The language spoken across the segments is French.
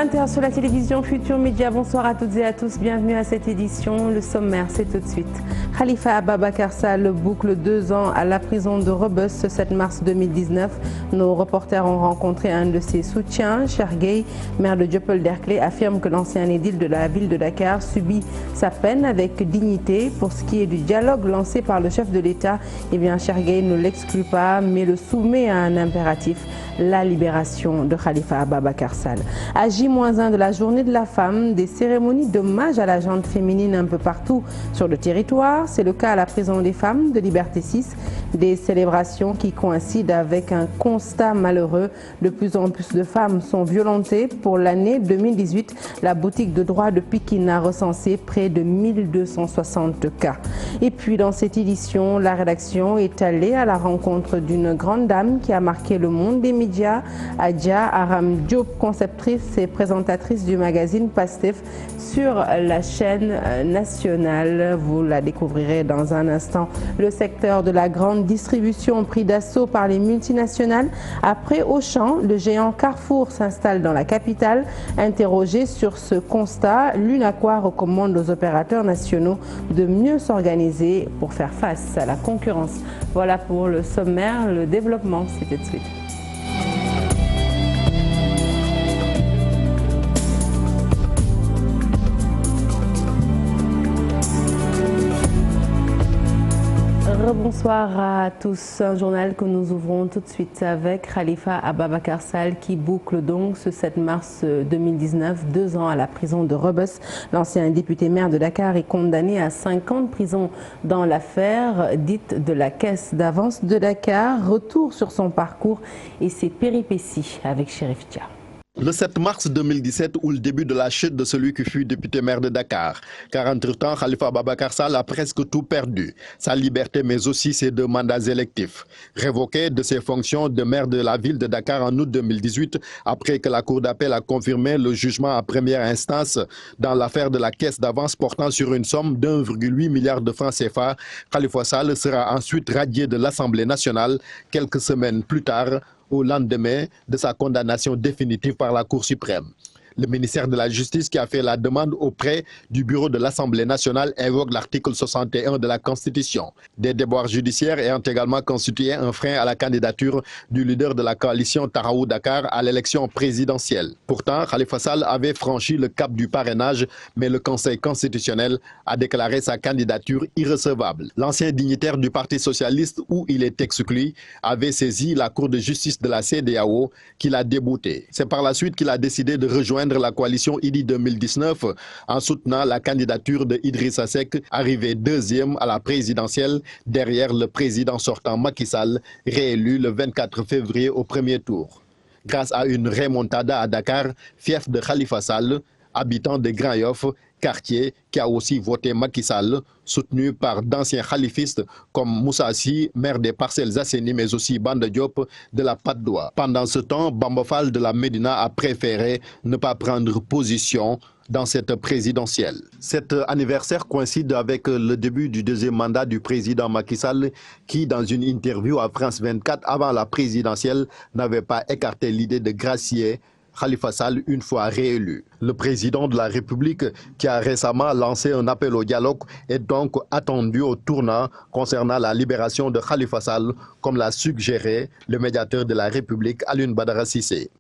20h sur la télévision Futur Média. Bonsoir à toutes et à tous. Bienvenue à cette édition. Le sommaire, c'est tout de suite. Khalifa Ababacar Sall boucle 2 ans à la prison de Rebeuss ce 7 mars 2019. Nos reporters ont rencontré un de ses soutiens. Cheikh Gueye, maire de Dieuppeul-Derklé, affirme que l'ancien édile de la ville de Dakar subit sa peine avec dignité. Pour ce qui est du dialogue lancé par le chef de l'État, eh bien, Cheikh Gueye ne l'exclut pas, mais le soumet à un impératif, la libération de Khalifa Ababacar Sall. À J-1 de la journée de la femme, des cérémonies d'hommage à la gente féminine un peu partout sur le territoire. C'est le cas à la prison des femmes de Liberté 6. Des célébrations qui coïncident avec un constat malheureux. De plus en plus de femmes sont violentées. Pour l'année 2018, la boutique de droit de Pikine a recensé près de 1260 cas. Et puis dans cette édition, la rédaction est allée à la rencontre d'une grande dame qui a marqué le monde des médias, Adja Aram Diop, conceptrice et présentatrice du magazine Pastef sur la chaîne nationale. Vous la découvrirez dans un instant. Le secteur de la grande distribution pris d'assaut par les multinationales. Après Auchan, le géant Carrefour s'installe dans la capitale. Interrogé sur ce constat, l'UNACOIS recommande aux opérateurs nationaux de mieux s'organiser pour faire face à la concurrence. Voilà pour le sommaire. Le développement, c'est tout de suite. Bonsoir à tous. Un journal que nous ouvrons tout de suite avec Khalifa Ababacar Sall qui boucle donc ce 7 mars 2019 2 ans à la prison de Rebeuss. L'ancien député maire de Dakar est condamné à 5 ans de prison dans l'affaire dite de la caisse d'avance de Dakar. Retour sur son parcours et ses péripéties avec Chérif Dia. Le 7 mars 2017 ou le début de la chute de celui qui fut député maire de Dakar. Car entre-temps, Khalifa Ababacar Sall a presque tout perdu. Sa liberté mais aussi ses 2 mandats électifs. Révoqué de ses fonctions de maire de la ville de Dakar en août 2018, après que la cour d'appel a confirmé le jugement à première instance dans l'affaire de la caisse d'avance portant sur une somme d'1,8 milliard de francs CFA, Khalifa Sall sera ensuite radié de l'Assemblée nationale quelques semaines plus tard, au lendemain de sa condamnation définitive par la Cour suprême. Le ministère de la Justice qui a fait la demande auprès du bureau de l'Assemblée nationale invoque l'article 61 de la Constitution. Des déboires judiciaires ayant également constitué un frein à la candidature du leader de la coalition Tahaou Dakar à l'élection présidentielle. Pourtant, Khalifa Sall avait franchi le cap du parrainage, mais le Conseil constitutionnel a déclaré sa candidature irrecevable. L'ancien dignitaire du Parti socialiste, où il est exclu, avait saisi la Cour de justice de la CEDEAO qui l'a débouté. C'est par la suite qu'il a décidé de rejoindre la coalition IDI 2019 en soutenant la candidature de Idrissa Seck, arrivé 2e à la présidentielle derrière le président sortant Macky Sall, réélu le 24 février au premier tour. Grâce à une remontada à Dakar, fief de Khalifa Sall, habitant de Grand Yoff, quartier qui a aussi voté Macky Sall, soutenu par d'anciens khalifistes comme Moussa Sy, maire des Parcelles Assainies, mais aussi Banda Diop de la Patte d'Oie. Pendant ce temps, Bamba Fall de la Médina a préféré ne pas prendre position dans cette présidentielle. Cet anniversaire coïncide avec le début du 2e mandat du président Macky Sall qui, dans une interview à France 24 avant la présidentielle, n'avait pas écarté l'idée de gracier Khalifa Sall une fois réélu. Le président de la République, qui a récemment lancé un appel au dialogue, est donc attendu au tournant concernant la libération de Khalifa Sall, comme l'a suggéré le médiateur de la République, Alioune Badara Cissé.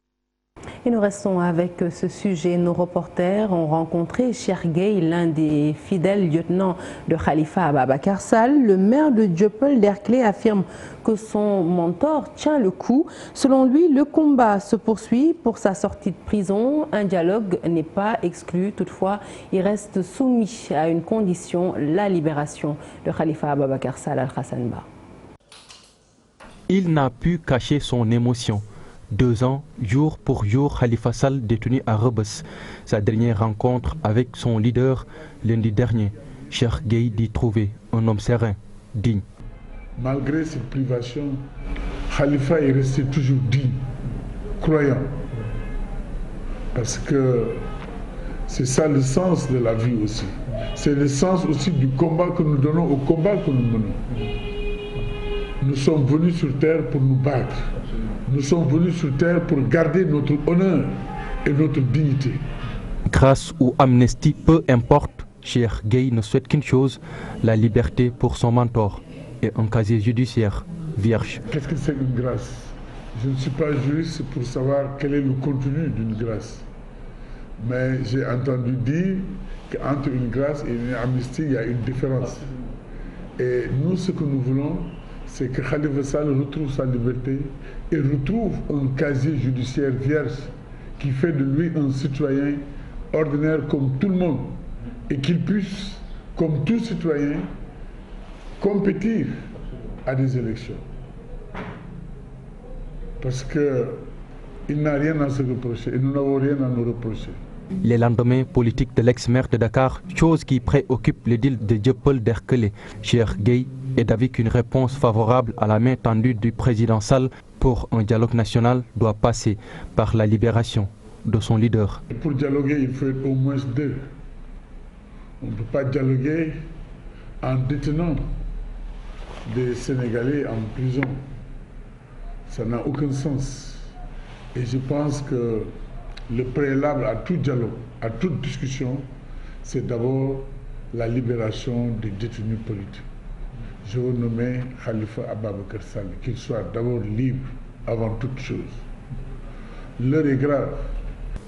Et nous restons avec ce sujet. Nos reporters ont rencontré Cheikh Gueye, l'un des fidèles lieutenants de Khalifa Ababacar Sall. Le maire de Dieuppeul-Derklé affirme que son mentor tient le coup. Selon lui, le combat se poursuit pour sa sortie de prison. Un dialogue n'est pas exclu. Toutefois, il reste soumis à une condition, la libération de Khalifa Ababacar Sall Al-Hassan Ba. Il n'a pu cacher son émotion. 2 ans, jour pour jour, Khalifa Sall détenu à Rebeuss. Sa dernière rencontre avec son leader lundi dernier, Cheikh Gueye, dit trouver un homme serein, digne. Malgré cette privation, Khalifa est resté toujours digne, croyant. Parce que c'est ça le sens de la vie aussi. C'est le sens aussi du combat que nous donnons au combat que nous menons. Nous sommes venus sur terre pour nous battre. Nous sommes venus sur terre pour garder notre honneur. et notre dignité. Grâce ou amnistie, peu importe, Cheikh Gueye ne souhaite qu'une chose, la liberté pour son mentor et un casier judiciaire vierge. Qu'est-ce que c'est une grâce? Je ne suis pas juriste pour savoir quel est le contenu d'une grâce. Mais j'ai entendu dire qu'entre une grâce et une amnistie, il y a une différence. Et nous, ce que nous voulons, c'est que Khalifa Sall retrouve sa liberté et retrouve un casier judiciaire vierge qui fait de lui un citoyen ordinaire comme tout le monde et qu'il puisse, comme tout citoyen, compétir à des élections. Parce qu'il n'a rien à se reprocher et nous n'avons rien à nous reprocher. Les lendemains politiques de l'ex-maire de Dakar, chose qui préoccupe l'édile de Dieuppeul-Derklé, Cheikh Gueye, est avec une réponse favorable à la main tendue du président Sall pour un dialogue national doit passer par la libération de son leader. Et pour dialoguer, il faut être au moins deux. On ne peut pas dialoguer en détenant des Sénégalais en prison. Ça n'a aucun sens. Et je pense que le préalable à tout dialogue, à toute discussion, c'est d'abord la libération des détenus politiques. Je veux nommer Khalifa Ababacar Sall, qu'il soit d'abord libre avant toute chose. L'heure est grave.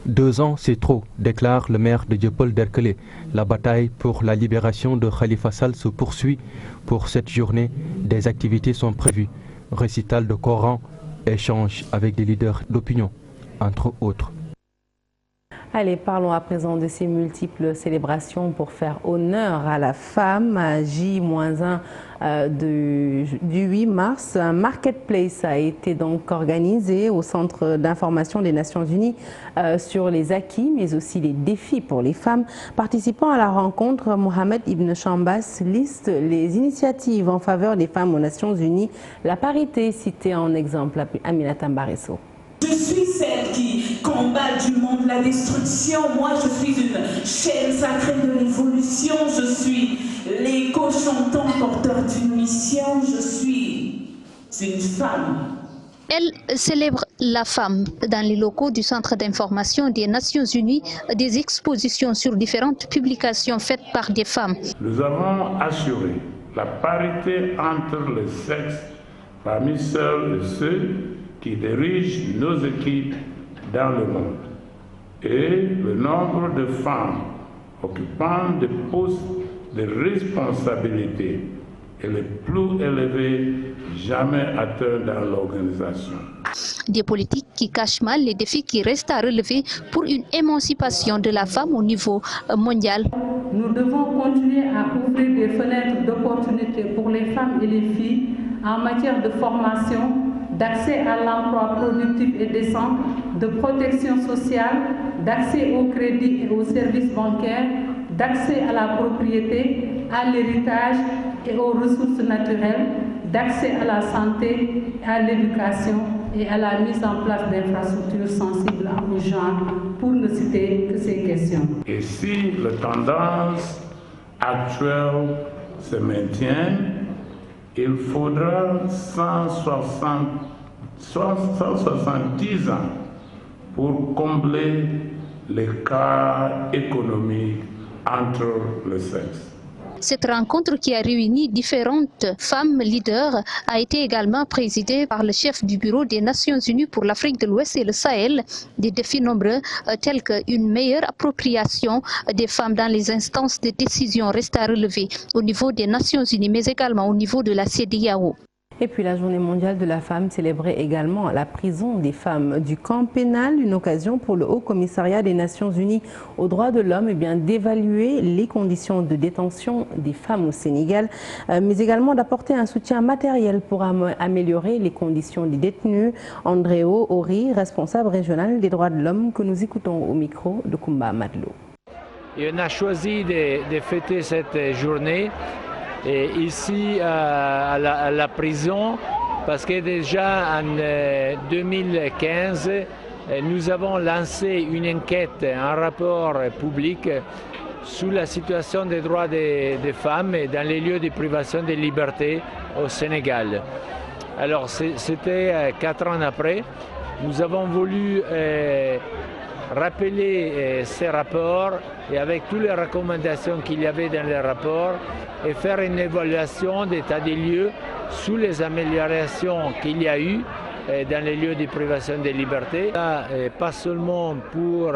2 ans, c'est trop, déclare le maire de Dieuppeul-Derklé. La bataille pour la libération de Khalifa Sall se poursuit. Pour cette journée, des activités sont prévues. Récital de Coran, échange avec des leaders d'opinion, entre autres. Allez, parlons à présent de ces multiples célébrations pour faire honneur à la femme. À J-1 du 8 mars, un marketplace a été donc organisé au Centre d'information des Nations Unies sur les acquis, mais aussi les défis pour les femmes. Participant à la rencontre, Mohamed Ibn Chambas liste les initiatives en faveur des femmes aux Nations Unies. La parité citée en exemple, Aminata Mbaresso. Je suis celle qui combat du monde la destruction. Moi, je suis une chaîne sacrée de l'évolution. Je suis l'écho chantant porteur d'une mission. Je suis une femme. Elle célèbre la femme dans les locaux du Centre d'information des Nations Unies, des expositions sur différentes publications faites par des femmes. Nous avons assuré la parité entre les sexes parmi celles et ceux qui dirigent nos équipes dans le monde. Et le nombre de femmes occupant des postes de responsabilité est le plus élevé jamais atteint dans l'organisation. Des politiques qui cachent mal les défis qui restent à relever pour une émancipation de la femme au niveau mondial. Nous devons continuer à ouvrir des fenêtres d'opportunités pour les femmes et les filles en matière de formation, d'accès à l'emploi productif et décent, de protection sociale, d'accès au crédit et aux services bancaires, d'accès à la propriété, à l'héritage et aux ressources naturelles, d'accès à la santé, à l'éducation et à la mise en place d'infrastructures sensibles au genre, pour ne citer que ces questions. Et si les tendances actuelles se maintiennent, il faudra 170 ans pour combler l'écart économique entre les sexes. Cette rencontre qui a réuni différentes femmes leaders a été également présidée par le chef du bureau des Nations Unies pour l'Afrique de l'Ouest et le Sahel. Des défis nombreux tels qu'une meilleure appropriation des femmes dans les instances de décision restent à relever au niveau des Nations Unies, mais également au niveau de la CEDEAO. Et puis la journée mondiale de la femme célébrait également la prison des femmes du camp pénal, une occasion pour le Haut Commissariat des Nations Unies aux droits de l'homme d'évaluer les conditions de détention des femmes au Sénégal, mais également d'apporter un soutien matériel pour améliorer les conditions des détenus. Andréo Ori, responsable régional des droits de l'homme, que nous écoutons au micro de Koumba Madlo. Et on a choisi de fêter cette journée et ici à la prison parce que déjà en 2015 nous avons lancé une enquête, un rapport public sur la situation des droits des femmes dans les lieux de privation de liberté au Sénégal. Alors c'était 4 ans après. Nous avons voulu rappeler ces rapports et avec toutes les recommandations qu'il y avait dans les rapports et faire une évaluation d'état des lieux sur les améliorations qu'il y a eu dans les lieux de privation de liberté. Là, pas seulement pour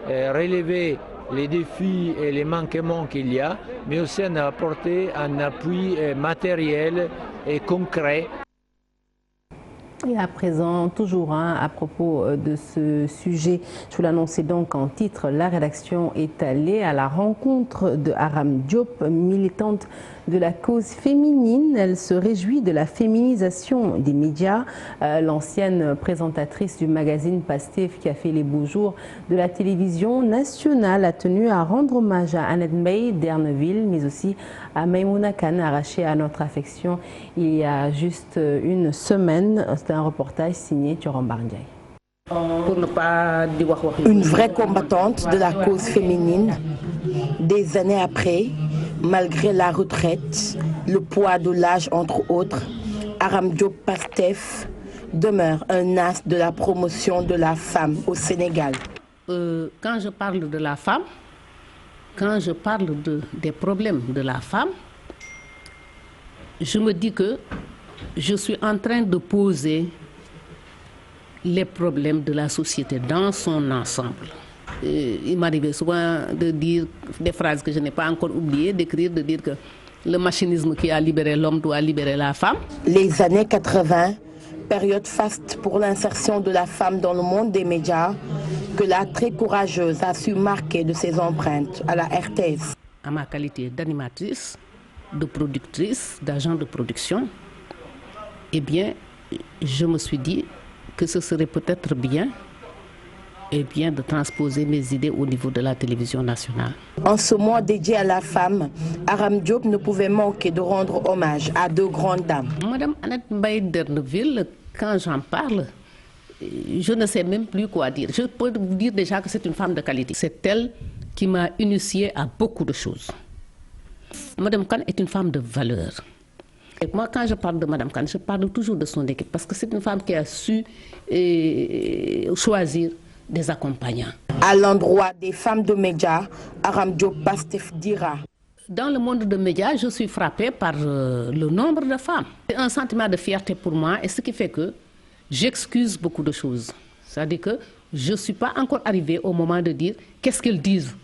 relever les défis et les manquements qu'il y a, mais aussi en apporter un appui matériel et concret. Et à présent, toujours à propos de ce sujet, je vous l'annonçais donc en titre, la rédaction est allée à la rencontre de Aram Diop, militante de la cause féminine. Elle se réjouit de la féminisation des médias. L'ancienne présentatrice du magazine Pastef qui a fait les beaux jours de la télévision nationale a tenu à rendre hommage à Annette Mbaye d'Erneville, mais aussi à Maïmouna Kane, arrachée à notre affection il y a juste une semaine. C'était un reportage signé Thuram Bardiaye. Une vraie combattante de la cause féminine, des années après, malgré la retraite, le poids de l'âge entre autres, Aram Diop Pastef demeure un as de la promotion de la femme au Sénégal. Quand je parle de la femme, quand je parle des problèmes de la femme, je me dis que je suis en train de poser les problèmes de la société dans son ensemble. Il m'arrivait souvent de dire des phrases que je n'ai pas encore oubliées, d'écrire, de dire que le machinisme qui a libéré l'homme doit libérer la femme. Les années 80, période faste pour l'insertion de la femme dans le monde des médias, que la très courageuse a su marquer de ses empreintes à la RTS. À ma qualité d'animatrice, de productrice, d'agent de production, eh bien, je me suis dit que ce serait peut-être bien de transposer mes idées au niveau de la télévision nationale. En ce mois dédié à la femme, Aram Diop ne pouvait manquer de rendre hommage à deux grandes dames. Madame Annette Mbaye d'Erneville, quand j'en parle, je ne sais même plus quoi dire. Je peux vous dire déjà que c'est une femme de qualité. C'est elle qui m'a initiée à beaucoup de choses. Madame Kane est une femme de valeur. Et moi, quand je parle de Madame Kane, je parle toujours de son équipe parce que c'est une femme qui a su choisir des accompagnants. À l'endroit des femmes de médias, Aram Diop Pastef dira: dans le monde de médias, je suis frappée par le nombre de femmes. C'est un sentiment de fierté pour moi et ce qui fait que j'excuse beaucoup de choses. C'est-à-dire que je ne suis pas encore arrivée au moment de dire qu'est-ce qu'elles disent.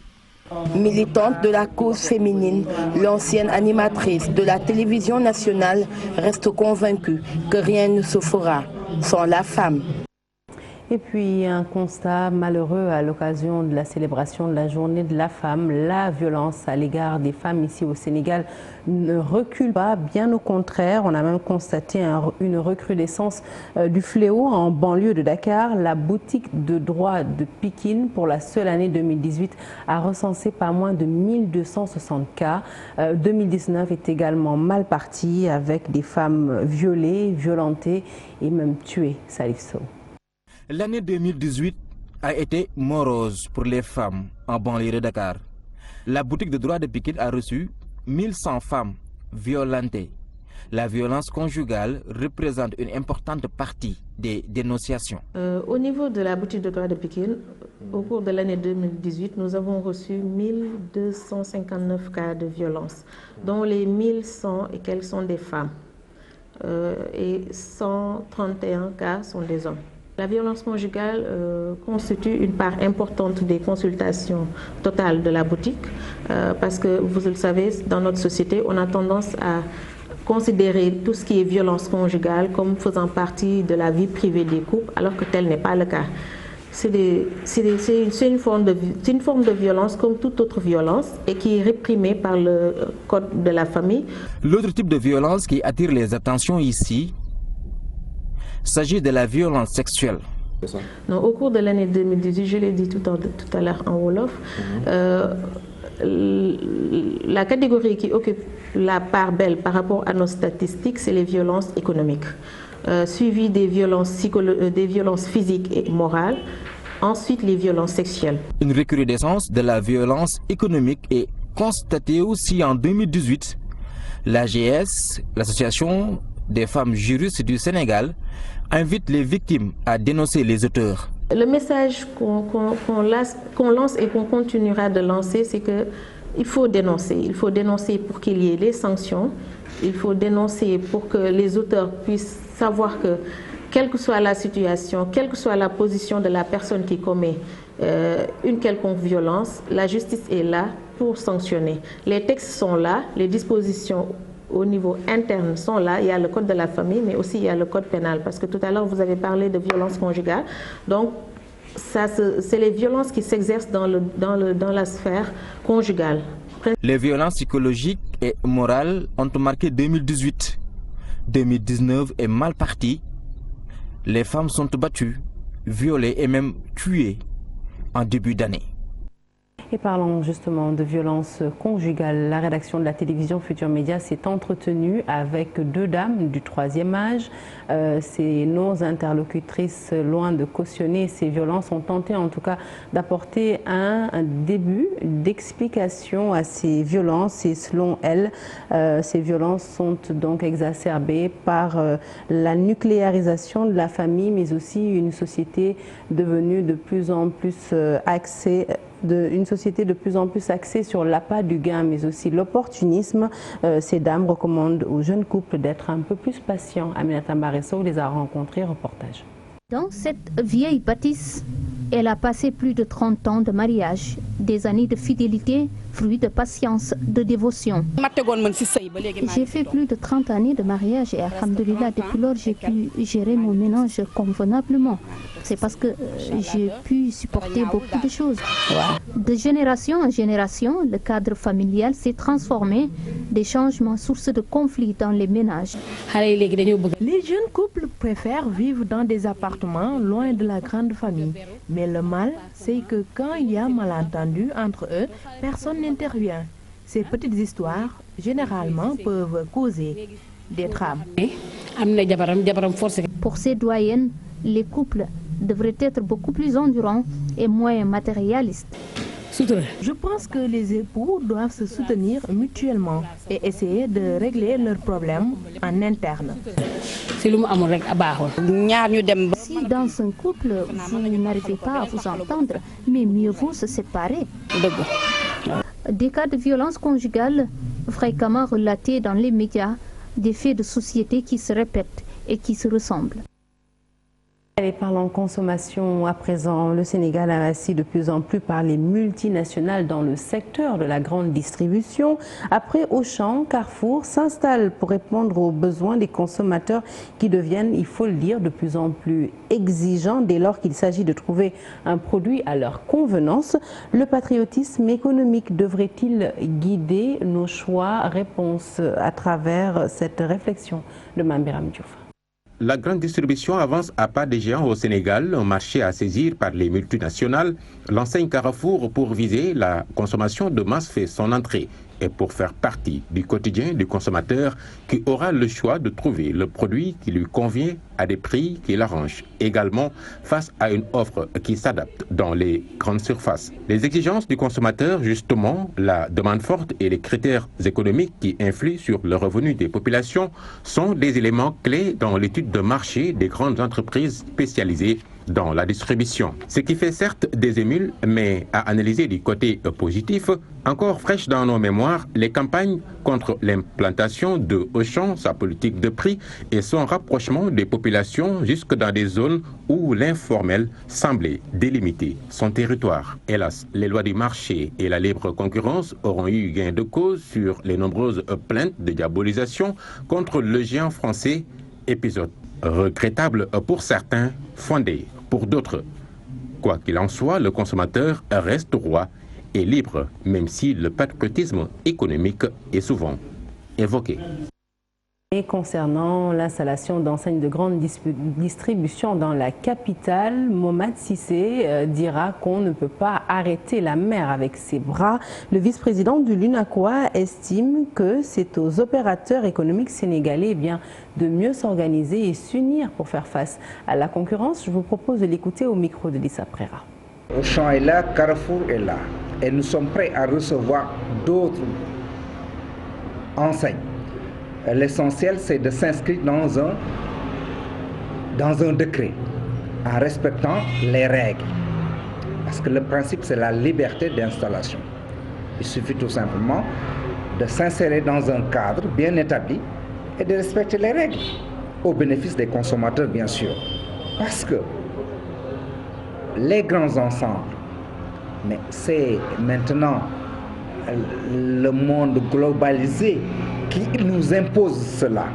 Militante de la cause féminine, l'ancienne animatrice de la télévision nationale reste convaincue que rien ne se fera sans la femme. Et puis un constat malheureux à l'occasion de la célébration de la journée de la femme. La violence à l'égard des femmes ici au Sénégal ne recule pas, bien au contraire. On a même constaté une recrudescence du fléau en banlieue de Dakar. La boutique de droit de Pikine, pour la seule année 2018, a recensé pas moins de 1260 cas. 2019 est également mal parti avec des femmes violées, violentées et même tuées. Salif Sow. L'année 2018 a été morose pour les femmes en banlieue de Dakar. La boutique de droit de Pikine a reçu 1100 femmes violentées. La violence conjugale représente une importante partie des dénonciations. Au niveau de la boutique de droit de Pikine, au cours de l'année 2018, nous avons reçu 1259 cas de violence, dont les 1100 et quelques sont des femmes et 131 cas sont des hommes. La violence conjugale constitue une part importante des consultations totales de la boutique parce que, vous le savez, dans notre société, on a tendance à considérer tout ce qui est violence conjugale comme faisant partie de la vie privée des couples, alors que tel n'est pas le cas. C'est une forme de violence comme toute autre violence et qui est réprimée par le code de la famille. L'autre type de violence qui attire les attentions ici s'agit de la violence sexuelle. Non, au cours de l'année 2018, je l'ai dit tout à l'heure en Wolof, la catégorie qui occupe la part belle par rapport à nos statistiques, c'est les violences économiques, suivies des violences physiques et morales, ensuite les violences sexuelles. Une recrudescence de la violence économique est constatée aussi en 2018. L'AGS, l'association des femmes juristes du Sénégal, invite les victimes à dénoncer les auteurs. Le message qu'on lance et qu'on continuera de lancer, c'est qu'il faut dénoncer. Il faut dénoncer pour qu'il y ait les sanctions. Il faut dénoncer pour que les auteurs puissent savoir que, quelle que soit la situation, quelle que soit la position de la personne qui commet une quelconque violence, la justice est là pour sanctionner. Les textes sont là, les dispositions au niveau interne sont là. Il y a le code de la famille, mais aussi il y a le code pénal. Parce que tout à l'heure, vous avez parlé de violence conjugale. Donc, c'est les violences qui s'exercent dans la sphère conjugale. Les violences psychologiques et morales ont marqué 2018. 2019 est mal parti. Les femmes sont battues, violées et même tuées en début d'année. Et parlons justement de violence conjugale. La rédaction de la télévision Futur Média s'est entretenue avec deux dames du 3e âge. Nos interlocutrices, loin de cautionner ces violences, ont tenté en tout cas d'apporter un début d'explication à ces violences. Et selon elles, ces violences sont donc exacerbées par la nucléarisation de la famille, mais aussi une société devenue de plus en plus axée sur l'appât du gain, mais aussi l'opportunisme. Ces dames recommandent aux jeunes couples d'être un peu plus patients. Aminata Mbaresso les a rencontrés, reportage. Dans cette vieille bâtisse, elle a passé plus de 30 ans de mariage, des années de fidélité, fruit de patience, de dévotion. J'ai fait plus de 30 années de mariage et alhamdoulilah, depuis lors j'ai pu gérer mon ménage convenablement. C'est parce que j'ai pu supporter beaucoup de choses. De génération en génération, le cadre familial s'est transformé, des changements sources de conflits dans les ménages. Les jeunes couples préfèrent vivre dans des appartements loin de la grande famille. Mais le mal, c'est que quand il y a malentendu entre eux, personne n'intervient. Ces petites histoires, généralement, peuvent causer des drames. Pour ces doyennes, les couples devraient être beaucoup plus endurants et moins matérialistes. Je pense que les époux doivent se soutenir mutuellement et essayer de régler leurs problèmes en interne. Si dans un couple, vous n'arrivez pas à vous entendre, mais mieux vaut se séparer. Des cas de violence conjugale fréquemment relatés dans les médias, des faits de société qui se répètent et qui se ressemblent. Et parlons consommation à présent. Le Sénégal investit de plus en plus par les multinationales dans le secteur de la grande distribution. Après Auchan, Carrefour s'installe pour répondre aux besoins des consommateurs qui deviennent, il faut le dire, de plus en plus exigeants dès lors qu'il s'agit de trouver un produit à leur convenance. Le patriotisme économique devrait-il guider nos choix? Réponse à travers cette réflexion de Mambiram Diouf. La grande distribution avance à pas de géant au Sénégal, un marché à saisir par les multinationales. L'enseigne Carrefour, pour viser la consommation de masse, fait son entrée. Et pour faire partie du quotidien du consommateur qui aura le choix de trouver le produit qui lui convient à des prix qui l'arrangent. Également face à une offre qui s'adapte dans les grandes surfaces. Les exigences du consommateur, justement, la demande forte et les critères économiques qui influent sur le revenu des populations sont des éléments clés dans l'étude de marché des grandes entreprises spécialisées dans la distribution. Ce qui fait certes des émules, mais à analyser du côté positif, encore fraîche dans nos mémoires, les campagnes contre l'implantation de Auchan, sa politique de prix et son rapprochement des populations jusque dans des zones où l'informel semblait délimiter son territoire. Hélas, les lois du marché et la libre concurrence auront eu gain de cause sur les nombreuses plaintes de diabolisation contre le géant français, épisode regrettable pour certains, fondé pour d'autres. Quoi qu'il en soit, le consommateur reste roi et libre, même si le patriotisme économique est souvent évoqué. Et concernant l'installation d'enseignes de grande distribution dans la capitale, Momad Cissé dira qu'on ne peut pas arrêter la mer avec ses bras. Le vice-président du l'UNACOIS estime que c'est aux opérateurs économiques sénégalais de mieux s'organiser et s'unir pour faire face à la concurrence. Je vous propose de l'écouter au micro de Lissa Prera. Auchan est là, Carrefour est là. Et nous sommes prêts à recevoir d'autres enseignes. L'essentiel, c'est de s'inscrire dans un décret en respectant les règles. Parce que le principe, c'est la liberté d'installation. Il suffit tout simplement de s'insérer dans un cadre bien établi et de respecter les règles, au bénéfice des consommateurs, bien sûr. Parce que les grands ensembles, mais c'est maintenant le monde globalisé qui nous impose cela.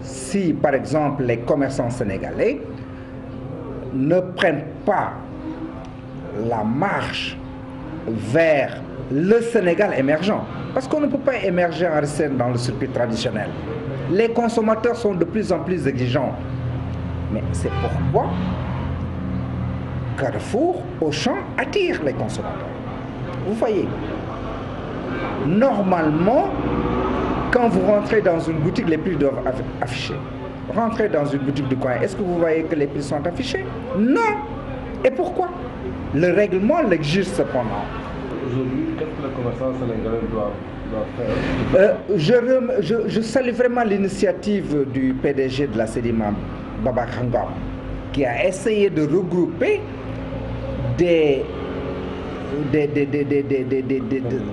Si, par exemple, les commerçants sénégalais ne prennent pas la marche vers le Sénégal émergent, parce qu'on ne peut pas émerger en restant dans le circuit traditionnel. Les consommateurs sont de plus en plus exigeants. Mais c'est pourquoi Carrefour, Auchan attire les consommateurs. Vous voyez, normalement, quand vous rentrez dans une boutique, les prix doivent afficher. Rentrez dans une boutique du coin, est-ce que vous voyez que les prix sont affichés? Non. Et pourquoi? Le règlement l'exige cependant. Aujourd'hui, qu'est-ce que le commerçant sénégalais doit faire? Je salue vraiment l'initiative du PDG de la Sedima, Babacar Ngom, qui a essayé de regrouper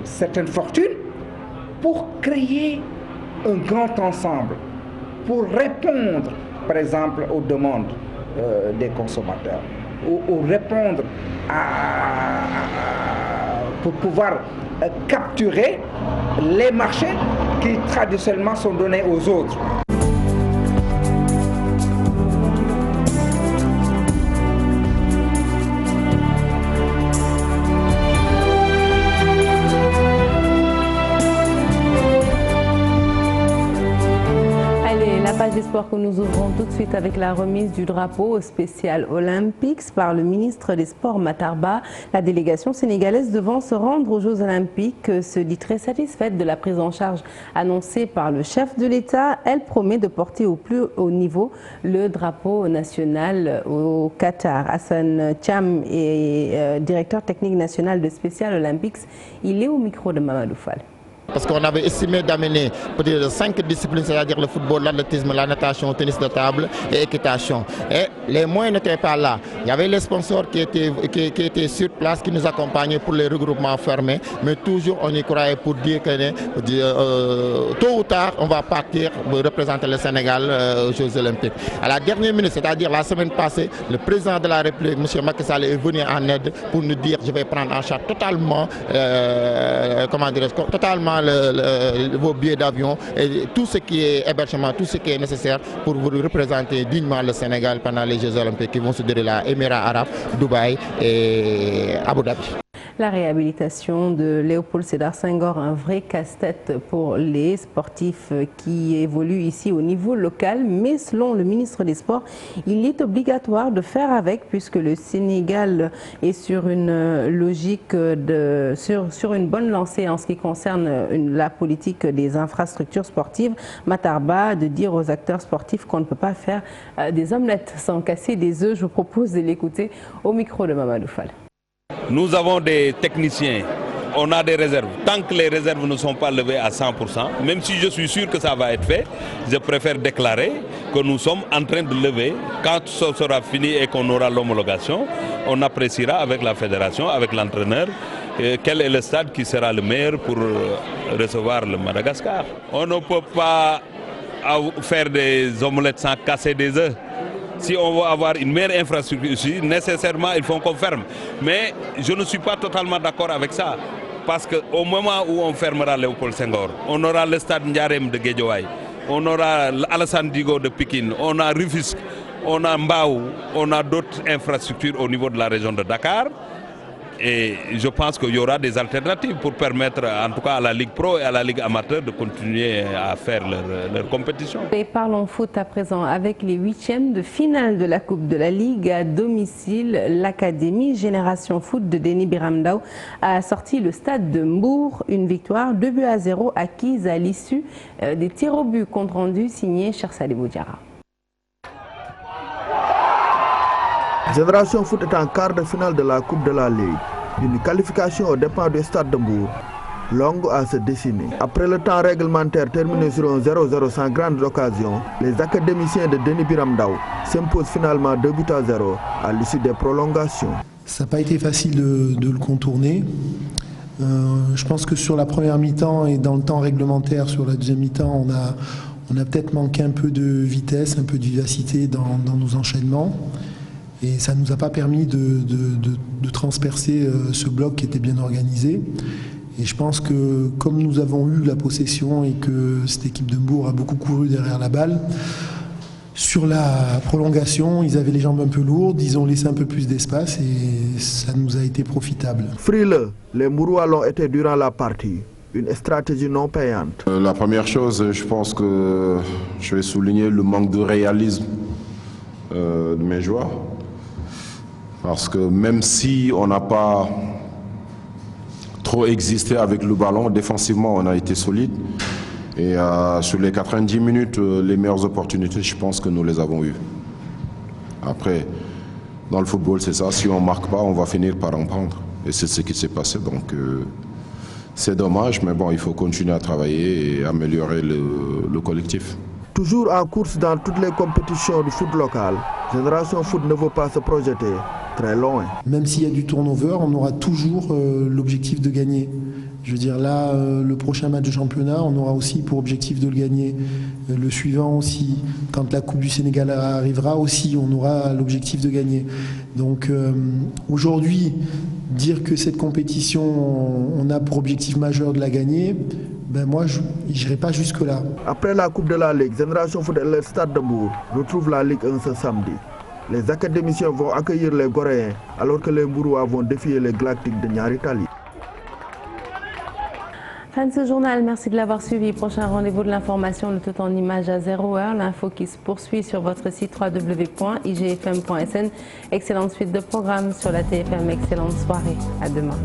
certaines fortunes pour créer un grand ensemble, pour répondre, par exemple, aux demandes des consommateurs, ou répondre pour pouvoir capturer les marchés qui traditionnellement sont donnés aux autres. Des sports que nous ouvrons tout de suite avec la remise du drapeau spécial Olympiques par le ministre des Sports Matar Ba. La délégation sénégalaise devant se rendre aux Jeux Olympiques se dit très satisfaite de la prise en charge annoncée par le chef de l'État. Elle promet de porter au plus haut niveau le drapeau national au Qatar. Hassan Cham est directeur technique national de Spécial Olympiques. Il est au micro de Mamadou Fall. Parce qu'on avait estimé d'amener peut-être 5 disciplines, c'est-à-dire le football, l'athlétisme, la natation, le tennis de table et l'équitation. Et les moyens n'étaient pas là. Il y avait les sponsors qui étaient sur place, qui nous accompagnaient pour les regroupements fermés. Mais toujours, on y croyait pour dire que tôt ou tard, on va partir pour représenter le Sénégal aux Jeux Olympiques. À la dernière minute, c'est-à-dire la semaine passée, le président de la République, M. Macky Sall, est venu en aide pour nous dire je vais prendre en charge totalement, vos billets d'avion et tout ce qui est hébergement, tout ce qui est nécessaire pour vous représenter dignement le Sénégal pendant les Jeux Olympiques qui vont se dérouler à Émirats Arabes, Dubaï et Abu Dhabi. La réhabilitation de Léopold Sédar Senghor, un vrai casse-tête pour les sportifs qui évoluent ici au niveau local. Mais selon le ministre des Sports, il est obligatoire de faire avec puisque le Sénégal est sur une logique, sur une bonne lancée en ce qui concerne la politique des infrastructures sportives. Matar Ba de dire aux acteurs sportifs qu'on ne peut pas faire des omelettes sans casser des œufs. Je vous propose de l'écouter au micro de Mamadou Fall. Nous avons des techniciens, on a des réserves. Tant que les réserves ne sont pas levées à 100%, même si je suis sûr que ça va être fait, je préfère déclarer que nous sommes en train de lever. Quand ça sera fini et qu'on aura l'homologation, on appréciera avec la fédération, avec l'entraîneur, quel est le stade qui sera le meilleur pour recevoir le Madagascar. On ne peut pas faire des omelettes sans casser des œufs. Si on veut avoir une meilleure infrastructure ici, nécessairement il faut qu'on ferme. Mais je ne suis pas totalement d'accord avec ça. Parce qu'au moment où on fermera Léopold Senghor, on aura le stade Ndiarem de Guédiawaye, on aura Alassane Djigo de Pikine, on a Rufisque, on a Mbao, on a d'autres infrastructures au niveau de la région de Dakar. Et je pense qu'il y aura des alternatives pour permettre, en tout cas à la Ligue Pro et à la Ligue Amateur, de continuer à faire leur compétition. Et parlons foot à présent avec les huitièmes de finale de la Coupe de la Ligue à domicile. L'Académie Génération Foot de Denis Biramdao a sorti le stade de Mbour. Une victoire 2-0 acquise à l'issue des tirs au but compte rendu signé Cheikh Sadibou Diarra. Génération Foot est en quart de finale de la Coupe de la Ligue. Une qualification au départ du stade de Mbour. longue à se dessiner. Après le temps réglementaire terminé sur un 0-0 sans grande occasion, les académiciens de Denis Biram Ndao s'imposent finalement 2-0 à l'issue des prolongations. Ça n'a pas été facile de le contourner. Je pense que sur la première mi-temps et dans le temps réglementaire, sur la deuxième mi-temps, on a peut-être manqué un peu de vitesse, un peu de vivacité dans nos enchaînements. Et ça ne nous a pas permis de transpercer ce bloc qui était bien organisé. Et je pense que comme nous avons eu la possession et que cette équipe de Mbour a beaucoup couru derrière la balle, sur la prolongation, ils avaient les jambes un peu lourdes, ils ont laissé un peu plus d'espace et ça nous a été profitable. Frileux, les Mbourois l'ont été durant la partie. Une stratégie non payante. La première chose, je pense que je vais souligner le manque de réalisme de mes joueurs. Parce que même si on n'a pas trop existé avec le ballon, défensivement on a été solide. Et sur les 90 minutes, les meilleures opportunités, je pense que nous les avons eues. Après, dans le football, c'est ça, si on ne marque pas, on va finir par en prendre. Et c'est ce qui s'est passé. Donc c'est dommage, mais bon, il faut continuer à travailler et améliorer le collectif. Toujours en course dans toutes les compétitions du foot local, Génération Foot ne veut pas se projeter très loin. Même s'il y a du turnover, on aura toujours l'objectif de gagner. Je veux dire, là, le prochain match de championnat, on aura aussi pour objectif de le gagner. Le suivant aussi, quand la Coupe du Sénégal arrivera aussi, on aura l'objectif de gagner. Donc aujourd'hui, dire que cette compétition, on a pour objectif majeur de la gagner, ben moi, je n'irai pas jusque-là. Après la Coupe de la Ligue, Génération Foot et le Stade de Mbour retrouvent la Ligue 1 ce samedi. Les académiciens vont accueillir les Goréens, alors que les Mbourois vont défier les Galactiques de Niary Tally. Fin de ce journal, merci de l'avoir suivi. Prochain rendez-vous de l'information, le tout en images à 0h. L'info qui se poursuit sur votre site www.igfm.sn. Excellente suite de programmes sur la TFM. Excellente soirée. À demain.